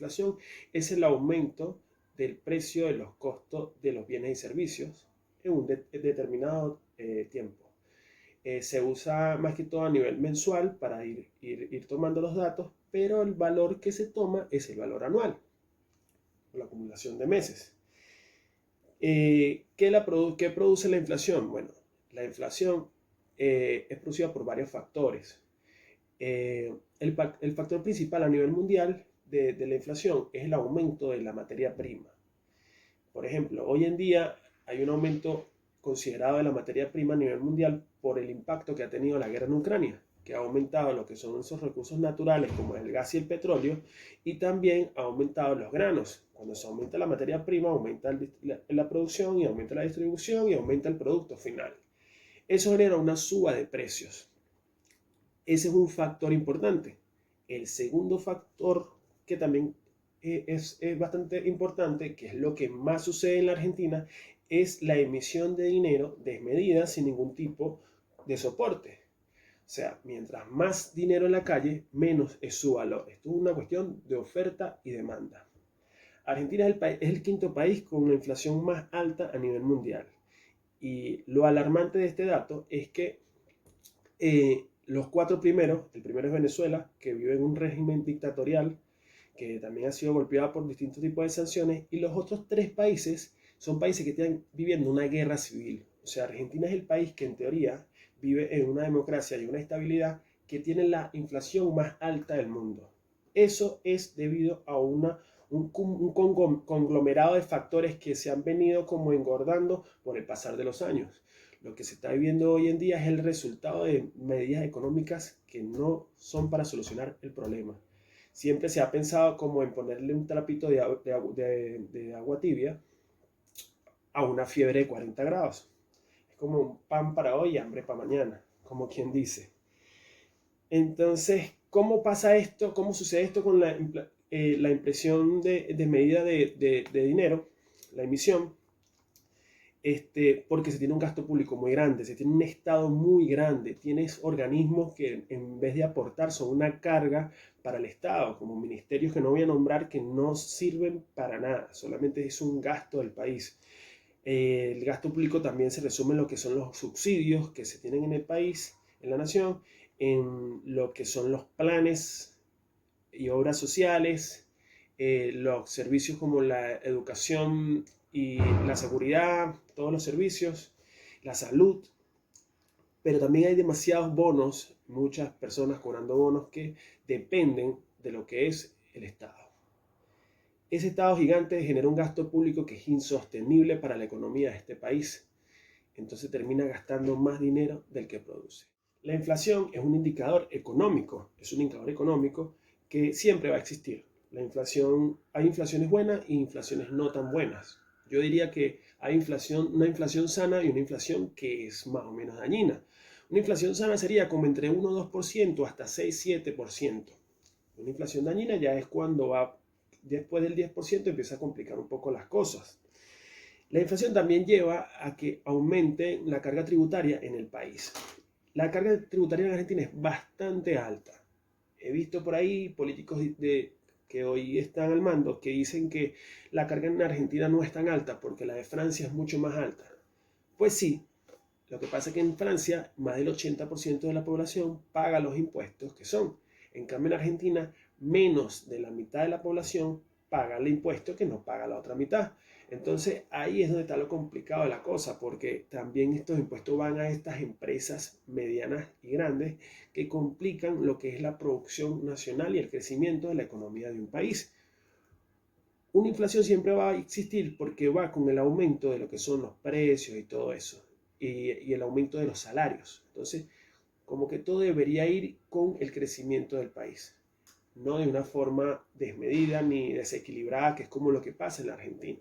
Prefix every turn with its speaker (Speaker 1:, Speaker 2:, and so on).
Speaker 1: inflación es el aumento del precio de los costos de los bienes y servicios en un determinado tiempo. Se usa más que todo a nivel mensual para ir tomando los datos, pero el valor que se toma es el valor anual, la acumulación de meses. ¿Qué produce la inflación? Bueno, la inflación es producida por varios factores. El factor principal a nivel mundial de la inflación es el aumento de la materia prima. Por ejemplo, hoy en día hay un aumento considerado de la materia prima a nivel mundial por el impacto que ha tenido la guerra en Ucrania, que ha aumentado lo que son esos recursos naturales como el gas y el petróleo, y también ha aumentado los granos. Cuando se aumenta la materia prima, aumenta la producción y aumenta la distribución y aumenta el producto final. Eso genera una suba de precios. Ese es un factor importante. El segundo factor que también es bastante importante, que es lo que más sucede en la Argentina, es la emisión de dinero desmedida sin ningún tipo de soporte. O sea, mientras más dinero en la calle, menos es su valor. Esto es una cuestión de oferta y demanda. Argentina es el quinto país con una inflación más alta a nivel mundial. Y lo alarmante de este dato es que los cuatro primeros, el primero es Venezuela, que vive en un régimen dictatorial, que también ha sido golpeada por distintos tipos de sanciones, y los otros tres países son países que están viviendo una guerra civil. O sea, Argentina es el país que en teoría vive en una democracia y una estabilidad que tiene la inflación más alta del mundo. Eso es debido a un conglomerado de factores que se han venido como engordando por el pasar de los años. Lo que se está viviendo hoy en día es el resultado de medidas económicas que no son para solucionar el problema. Siempre se ha pensado como en ponerle un trapito de agua tibia a una fiebre de 40 grados. Es como un pan para hoy y hambre para mañana, como quien dice. Entonces, ¿cómo pasa esto? ¿Cómo sucede esto con la impresión de medida de dinero, la emisión? Porque se tiene un gasto público muy grande, se tiene un Estado muy grande, tienes organismos que en vez de aportar son una carga para el Estado, como ministerios que no voy a nombrar, que no sirven para nada, solamente es un gasto del país. El gasto público también se resume en lo que son los subsidios que se tienen en el país, en la nación, en lo que son los planes y obras sociales, los servicios como la educación y la seguridad, todos los servicios, la salud, pero también hay demasiados bonos, muchas personas cobrando bonos que dependen de lo que es el Estado. Ese Estado gigante genera un gasto público que es insostenible para la economía de este país. Entonces termina gastando más dinero del que produce. La inflación es un indicador económico, que siempre va a existir. Hay inflaciones buenas e inflaciones no tan buenas. Yo diría que hay una inflación sana y una inflación que es más o menos dañina. Una inflación sana sería como entre 1 o 2% hasta 6-7%. Una inflación dañina ya es cuando va después del 10%, empieza a complicar un poco las cosas. La inflación también lleva a que aumente la carga tributaria en el país. La carga tributaria en Argentina es bastante alta. He visto por ahí políticos que hoy están al mando que dicen que la carga en Argentina no es tan alta porque la de Francia es mucho más alta. Pues sí, lo que pasa es que en Francia más del 80% de la población paga los impuestos que son. En cambio en Argentina menos de la mitad de la población paga el impuesto que no paga la otra mitad. Entonces ahí es donde está lo complicado de la cosa, porque también estos impuestos van a estas empresas medianas y grandes que complican lo que es la producción nacional y el crecimiento de la economía de un país. Una inflación siempre va a existir porque va con el aumento de lo que son los precios y todo eso, y el aumento de los salarios. Entonces, como que todo debería ir con el crecimiento del país, no de una forma desmedida ni desequilibrada, que es como lo que pasa en la Argentina.